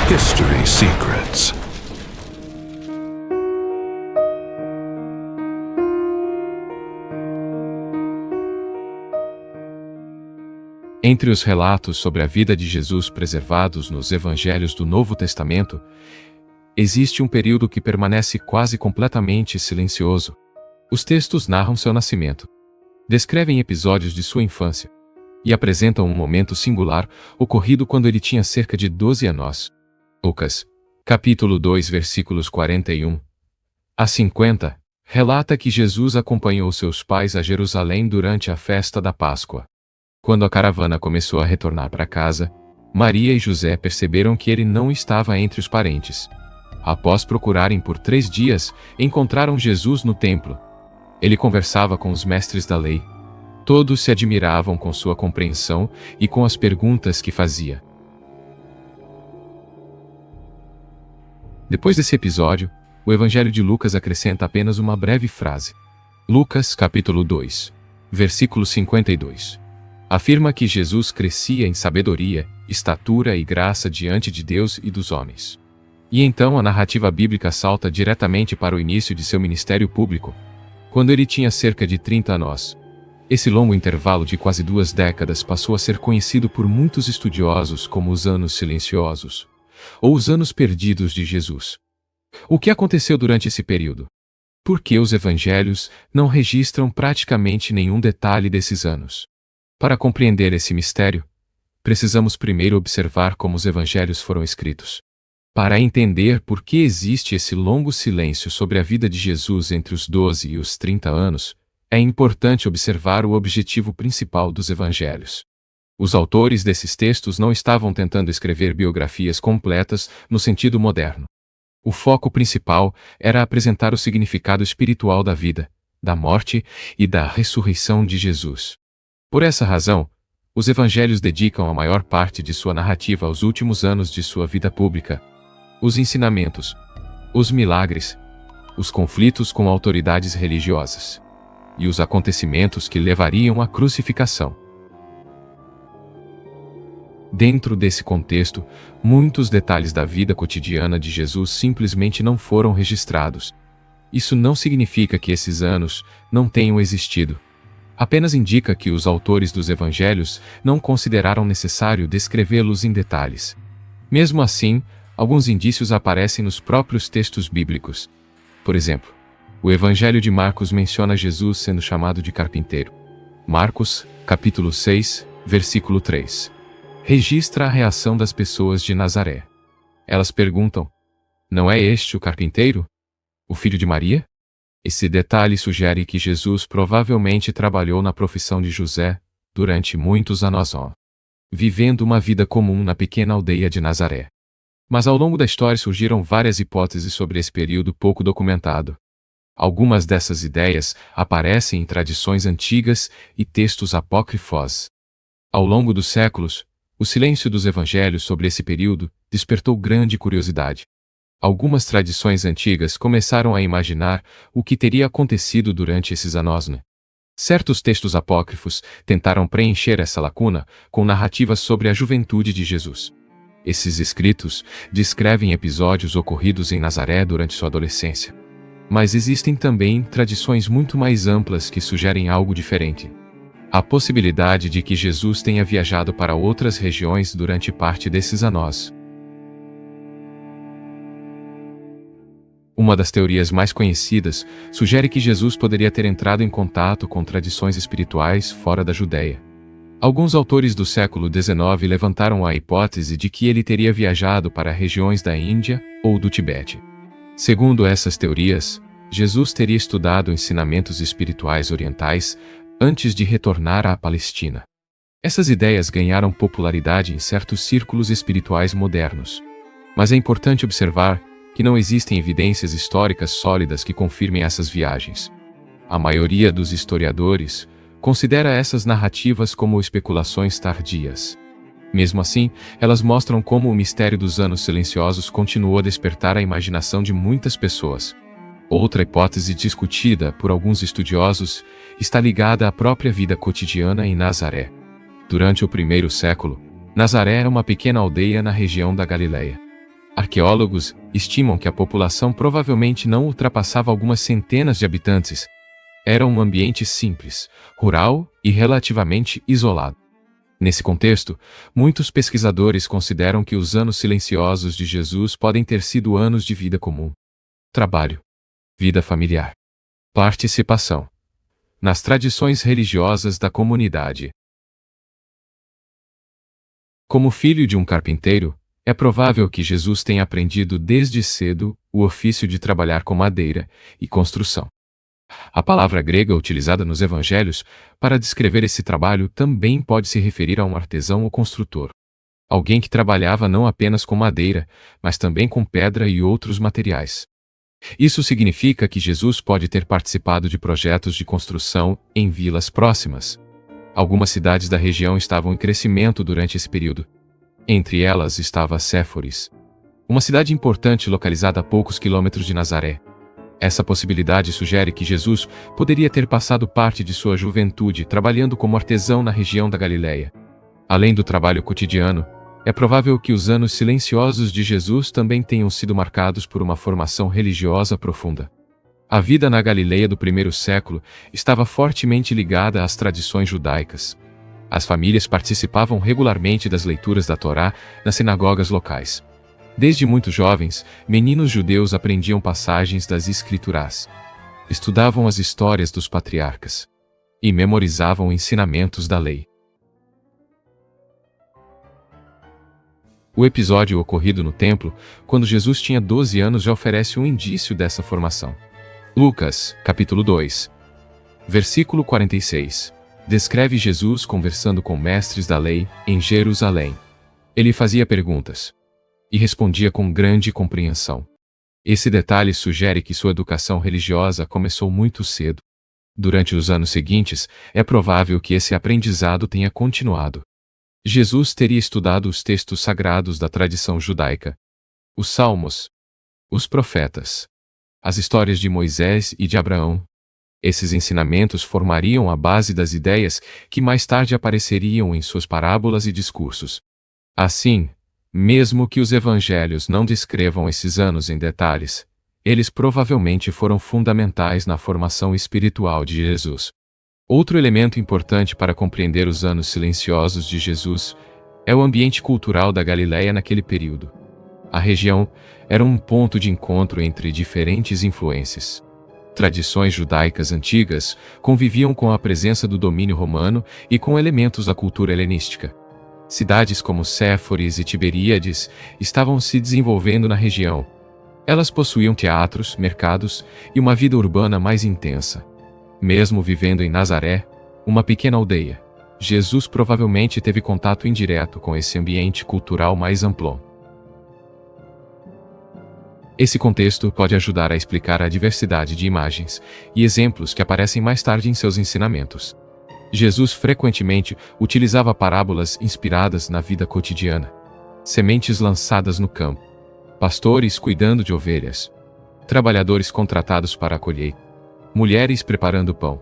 History Secrets. Entre os relatos sobre a vida de Jesus preservados nos Evangelhos do Novo Testamento, existe um período que permanece quase completamente silencioso. Os textos narram seu nascimento, descrevem episódios de sua infância e apresentam um momento singular ocorrido quando ele tinha cerca de 12 anos. Lucas, capítulo 2, versículos 41 a 50, relata que Jesus acompanhou seus pais a Jerusalém durante a festa da Páscoa. Quando a caravana começou a retornar para casa, Maria e José perceberam que ele não estava entre os parentes. Após procurarem por 3 dias, encontraram Jesus no templo. Ele conversava com os mestres da lei. Todos se admiravam com sua compreensão e com as perguntas que fazia. Depois desse episódio, o Evangelho de Lucas acrescenta apenas uma breve frase. Lucas, capítulo 2, versículo 52. Afirma que Jesus crescia em sabedoria, estatura e graça diante de Deus e dos homens. E então a narrativa bíblica salta diretamente para o início de seu ministério público, quando ele tinha cerca de 30 anos. Esse longo intervalo de quase 2 décadas passou a ser conhecido por muitos estudiosos como os anos silenciosos, ou os anos perdidos de Jesus. O que aconteceu durante esse período? Por que os evangelhos não registram praticamente nenhum detalhe desses anos? Para compreender esse mistério, precisamos primeiro observar como os evangelhos foram escritos. Para entender por que existe esse longo silêncio sobre a vida de Jesus entre os 12 e os 30 anos, é importante observar o objetivo principal dos evangelhos. Os autores desses textos não estavam tentando escrever biografias completas no sentido moderno. O foco principal era apresentar o significado espiritual da vida, da morte e da ressurreição de Jesus. Por essa razão, os evangelhos dedicam a maior parte de sua narrativa aos últimos anos de sua vida pública. Os ensinamentos, os milagres, os conflitos com autoridades religiosas e os acontecimentos que levariam à crucificação. Dentro desse contexto, muitos detalhes da vida cotidiana de Jesus simplesmente não foram registrados. Isso não significa que esses anos não tenham existido. Apenas indica que os autores dos evangelhos não consideraram necessário descrevê-los em detalhes. Mesmo assim, alguns indícios aparecem nos próprios textos bíblicos. Por exemplo, o Evangelho de Marcos menciona Jesus sendo chamado de carpinteiro. Marcos, capítulo 6, versículo 3. Registra a reação das pessoas de Nazaré. Elas perguntam: não é este o carpinteiro? O filho de Maria? Esse detalhe sugere que Jesus provavelmente trabalhou na profissão de José durante muitos anos, vivendo uma vida comum na pequena aldeia de Nazaré. Mas ao longo da história surgiram várias hipóteses sobre esse período pouco documentado. Algumas dessas ideias aparecem em tradições antigas e textos apócrifos. Ao longo dos séculos, o silêncio dos evangelhos sobre esse período despertou grande curiosidade. Algumas tradições antigas começaram a imaginar o que teria acontecido durante esses anos. Certos textos apócrifos tentaram preencher essa lacuna com narrativas sobre a juventude de Jesus. Esses escritos descrevem episódios ocorridos em Nazaré durante sua adolescência. Mas existem também tradições muito mais amplas que sugerem algo diferente. A possibilidade de que Jesus tenha viajado para outras regiões durante parte desses anos. Uma das teorias mais conhecidas sugere que Jesus poderia ter entrado em contato com tradições espirituais fora da Judéia. Alguns autores do século XIX levantaram a hipótese de que ele teria viajado para regiões da Índia ou do Tibete. Segundo essas teorias, Jesus teria estudado ensinamentos espirituais orientais antes de retornar à Palestina. Essas ideias ganharam popularidade em certos círculos espirituais modernos. Mas é importante observar que não existem evidências históricas sólidas que confirmem essas viagens. A maioria dos historiadores considera essas narrativas como especulações tardias. Mesmo assim, elas mostram como o mistério dos anos silenciosos continuou a despertar a imaginação de muitas pessoas. Outra hipótese discutida por alguns estudiosos está ligada à própria vida cotidiana em Nazaré. Durante o primeiro século, Nazaré era uma pequena aldeia na região da Galileia. Arqueólogos estimam que a população provavelmente não ultrapassava algumas centenas de habitantes. Era um ambiente simples, rural e relativamente isolado. Nesse contexto, muitos pesquisadores consideram que os anos silenciosos de Jesus podem ter sido anos de vida comum, trabalho, vida familiar, participação nas tradições religiosas da comunidade. Como filho de um carpinteiro, é provável que Jesus tenha aprendido desde cedo o ofício de trabalhar com madeira e construção. A palavra grega utilizada nos evangelhos para descrever esse trabalho também pode se referir a um artesão ou construtor. Alguém que trabalhava não apenas com madeira, mas também com pedra e outros materiais. Isso significa que Jesus pode ter participado de projetos de construção em vilas próximas. Algumas cidades da região estavam em crescimento durante esse período. Entre elas estava Séforis, uma cidade importante localizada a poucos quilômetros de Nazaré. Essa possibilidade sugere que Jesus poderia ter passado parte de sua juventude trabalhando como artesão na região da Galileia. Além do trabalho cotidiano, é provável que os anos silenciosos de Jesus também tenham sido marcados por uma formação religiosa profunda. A vida na Galileia do primeiro século estava fortemente ligada às tradições judaicas. As famílias participavam regularmente das leituras da Torá nas sinagogas locais. Desde muito jovens, meninos judeus aprendiam passagens das Escrituras, estudavam as histórias dos patriarcas e memorizavam ensinamentos da lei. O episódio ocorrido no templo, quando Jesus tinha 12 anos, já oferece um indício dessa formação. Lucas, capítulo 2, versículo 46. Descreve Jesus conversando com mestres da lei em Jerusalém. Ele fazia perguntas e respondia com grande compreensão. Esse detalhe sugere que sua educação religiosa começou muito cedo. Durante os anos seguintes, é provável que esse aprendizado tenha continuado. Jesus teria estudado os textos sagrados da tradição judaica, os Salmos, os profetas, as histórias de Moisés e de Abraão. Esses ensinamentos formariam a base das ideias que mais tarde apareceriam em suas parábolas e discursos. Assim, mesmo que os evangelhos não descrevam esses anos em detalhes, eles provavelmente foram fundamentais na formação espiritual de Jesus. Outro elemento importante para compreender os anos silenciosos de Jesus é o ambiente cultural da Galileia naquele período. A região era um ponto de encontro entre diferentes influências. Tradições judaicas antigas conviviam com a presença do domínio romano e com elementos da cultura helenística. Cidades como Séforis e Tiberíades estavam se desenvolvendo na região. Elas possuíam teatros, mercados e uma vida urbana mais intensa. Mesmo vivendo em Nazaré, uma pequena aldeia, Jesus provavelmente teve contato indireto com esse ambiente cultural mais amplo. Esse contexto pode ajudar a explicar a diversidade de imagens e exemplos que aparecem mais tarde em seus ensinamentos. Jesus frequentemente utilizava parábolas inspiradas na vida cotidiana. Sementes lançadas no campo, pastores cuidando de ovelhas, trabalhadores contratados para a colheita, mulheres preparando pão.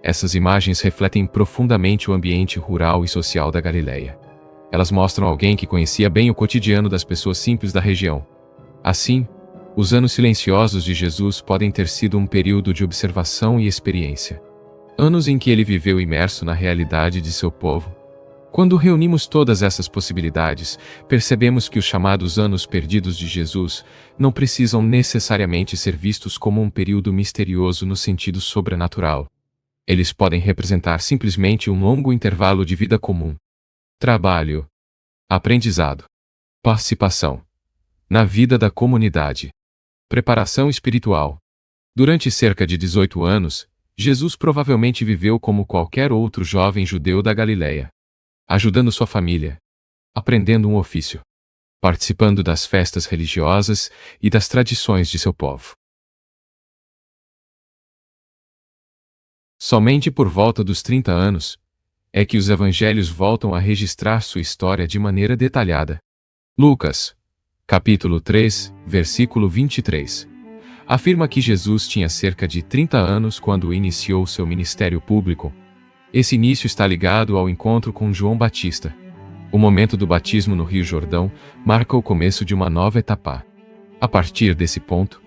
Essas imagens refletem profundamente o ambiente rural e social da Galileia. Elas mostram alguém que conhecia bem o cotidiano das pessoas simples da região. Assim, os anos silenciosos de Jesus podem ter sido um período de observação e experiência. Anos em que ele viveu imerso na realidade de seu povo. Quando reunimos todas essas possibilidades, percebemos que os chamados anos perdidos de Jesus não precisam necessariamente ser vistos como um período misterioso no sentido sobrenatural. Eles podem representar simplesmente um longo intervalo de vida comum. Trabalho, aprendizado, participação na vida da comunidade. Preparação espiritual. Durante cerca de 18 anos, Jesus provavelmente viveu como qualquer outro jovem judeu da Galileia, ajudando sua família, aprendendo um ofício, participando das festas religiosas e das tradições de seu povo. Somente por volta dos 30 anos é que os evangelhos voltam a registrar sua história de maneira detalhada. Lucas, capítulo 3, versículo 23, afirma que Jesus tinha cerca de 30 anos quando iniciou seu ministério público. Esse início está ligado ao encontro com João Batista, O momento do batismo no Rio Jordão marca o começo de uma nova etapa. A partir desse ponto,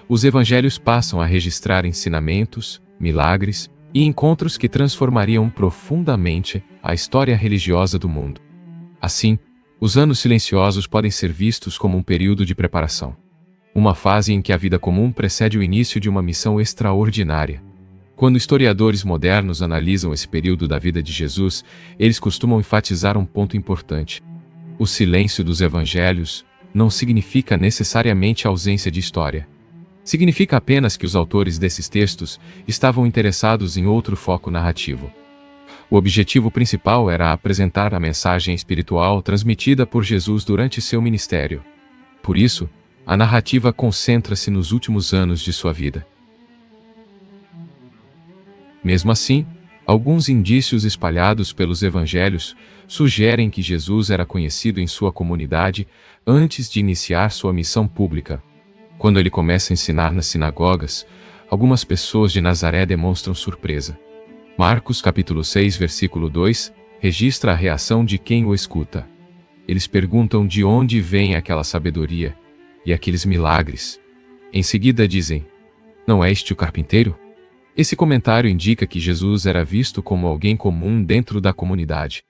os evangelhos passam a registrar ensinamentos, milagres e encontros que transformariam profundamente a história religiosa do mundo. Assim, os anos silenciosos podem ser vistos como um período de preparação. Uma fase em que a vida comum precede o início de uma missão extraordinária. Quando historiadores modernos analisam esse período da vida de Jesus, eles costumam enfatizar um ponto importante. O silêncio dos evangelhos não significa necessariamente a ausência de história. Significa apenas que os autores desses textos estavam interessados em outro foco narrativo. O objetivo principal era apresentar a mensagem espiritual transmitida por Jesus durante seu ministério. Por isso, a narrativa concentra-se nos últimos anos de sua vida. Mesmo assim, alguns indícios espalhados pelos evangelhos sugerem que Jesus era conhecido em sua comunidade antes de iniciar sua missão pública. Quando ele começa a ensinar nas sinagogas, algumas pessoas de Nazaré demonstram surpresa. Marcos capítulo 6, versículo 2, registra a reação de quem o escuta. Eles perguntam de onde vem aquela sabedoria e aqueles milagres. Em seguida dizem: "Não é este o carpinteiro?" Esse comentário indica que Jesus era visto como alguém comum dentro da comunidade.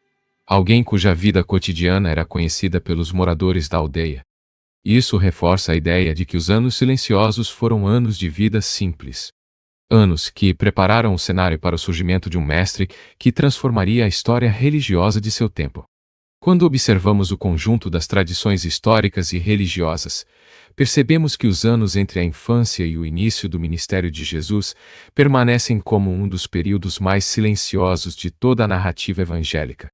Alguém cuja vida cotidiana era conhecida pelos moradores da aldeia. Isso reforça a ideia de que os anos silenciosos foram anos de vida simples. Anos que prepararam o cenário para o surgimento de um mestre que transformaria a história religiosa de seu tempo. Quando observamos o conjunto das tradições históricas e religiosas, percebemos que os anos entre a infância e o início do ministério de Jesus permanecem como um dos períodos mais silenciosos de toda a narrativa evangélica.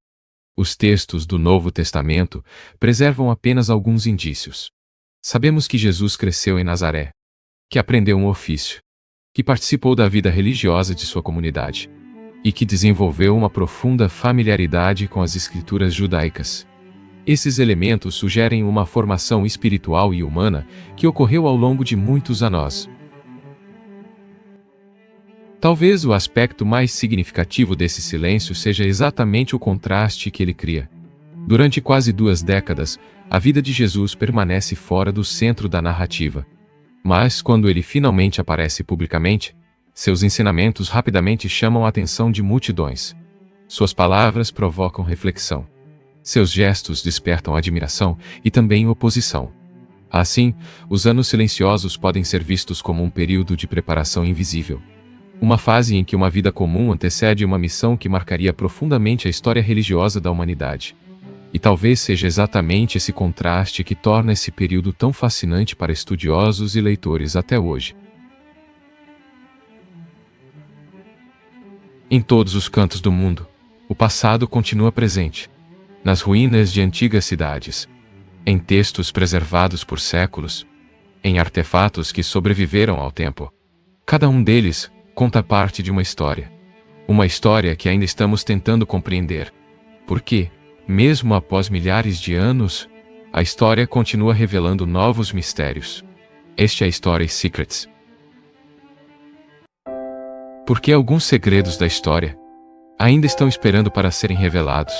Os textos do Novo Testamento preservam apenas alguns indícios. Sabemos que Jesus cresceu em Nazaré, que aprendeu um ofício, que participou da vida religiosa de sua comunidade e que desenvolveu uma profunda familiaridade com as escrituras judaicas. Esses elementos sugerem uma formação espiritual e humana que ocorreu ao longo de muitos anos. Talvez o aspecto mais significativo desse silêncio seja exatamente o contraste que ele cria. Durante quase 2 décadas, a vida de Jesus permanece fora do centro da narrativa. Mas, quando ele finalmente aparece publicamente, seus ensinamentos rapidamente chamam a atenção de multidões. Suas palavras provocam reflexão. Seus gestos despertam admiração e também oposição. Assim, os anos silenciosos podem ser vistos como um período de preparação invisível. Uma fase em que uma vida comum antecede uma missão que marcaria profundamente a história religiosa da humanidade. E talvez seja exatamente esse contraste que torna esse período tão fascinante para estudiosos e leitores até hoje. Em todos os cantos do mundo, o passado continua presente. Nas ruínas de antigas cidades, em textos preservados por séculos, em artefatos que sobreviveram ao tempo. Cada um deles conta parte de uma história. Uma história que ainda estamos tentando compreender. Porque, mesmo após milhares de anos, a história continua revelando novos mistérios. Este é a Story Secrets. Porque alguns segredos da história ainda estão esperando para serem revelados.